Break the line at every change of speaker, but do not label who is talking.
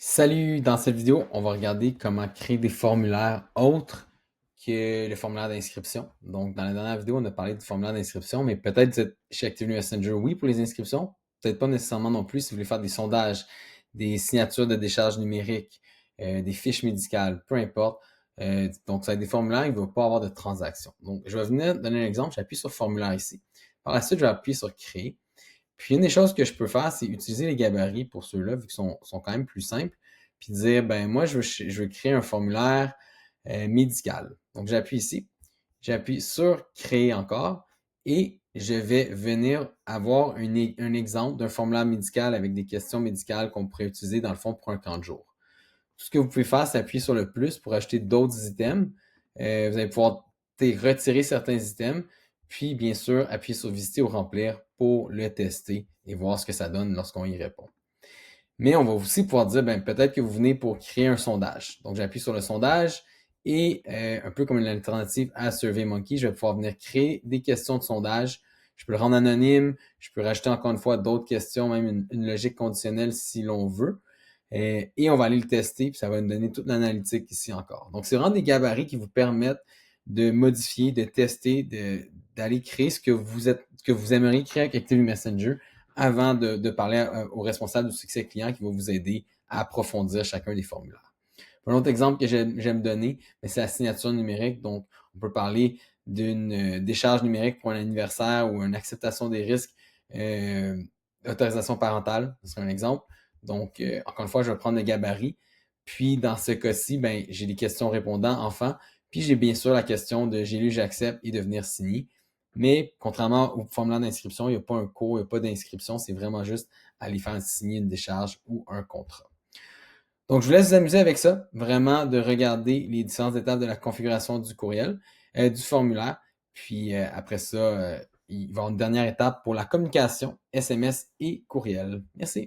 Salut! Dans cette vidéo, on va regarder comment créer des formulaires autres que le formulaire d'inscription. Donc, dans la dernière vidéo, on a parlé du formulaire d'inscription, mais peut-être vous êtes chez Actively Messenger, oui, pour les inscriptions, peut-être pas nécessairement non plus si vous voulez faire des sondages, des signatures de décharge numérique, des fiches médicales, peu importe. Donc, ça va être des formulaires, il ne va pas avoir de transaction. Donc, je vais venir donner un exemple, j'appuie sur formulaire ici. Par la suite, je vais appuyer sur créer. Puis une des choses que je peux faire, c'est utiliser les gabarits pour ceux-là, vu qu'ils sont quand même plus simples, puis dire, ben moi, je veux créer un formulaire médical. Donc j'appuie ici, j'appuie sur créer encore, et je vais venir avoir un exemple d'un formulaire médical avec des questions médicales qu'on pourrait utiliser dans le fond pour un camp de jour. Tout ce que vous pouvez faire, c'est appuyer sur le plus pour acheter d'autres items. Vous allez pouvoir retirer certains items, puis bien sûr, appuyer sur visiter ou remplir pour le tester et voir ce que ça donne lorsqu'on y répond. Mais on va aussi pouvoir dire, ben, peut-être que vous venez pour créer un sondage. Donc, j'appuie sur le sondage et un peu comme une alternative à SurveyMonkey, je vais pouvoir venir créer des questions de sondage. Je peux le rendre anonyme, je peux rajouter encore une fois d'autres questions, même une logique conditionnelle si l'on veut. Et on va aller le tester, puis ça va nous donner toute l'analytique ici encore. Donc, c'est vraiment des gabarits qui vous permettent de modifier, de tester, d'aller créer ce que vous aimeriez créer avec Activity Messenger avant de parler au responsable du succès client qui va vous aider à approfondir chacun des formulaires. Un autre exemple que j'aime donner, c'est la signature numérique. Donc, on peut parler d'une décharge numérique pour un anniversaire ou une acceptation des risques, autorisation parentale, c'est un exemple. Donc, encore une fois, je vais prendre le gabarit. Puis, dans ce cas-ci, ben, j'ai les questions répondant enfant. Puis, j'ai bien sûr la question de j'ai lu, j'accepte et de venir signer. Mais, contrairement au formulaire d'inscription, il n'y a pas un cours, il n'y a pas d'inscription. C'est vraiment juste aller faire signer une décharge ou un contrat. Donc, je vous laisse vous amuser avec ça, vraiment de regarder les différentes étapes de la configuration du courriel, du formulaire. Puis après ça, il va y avoir une dernière étape pour la communication, SMS et courriel. Merci.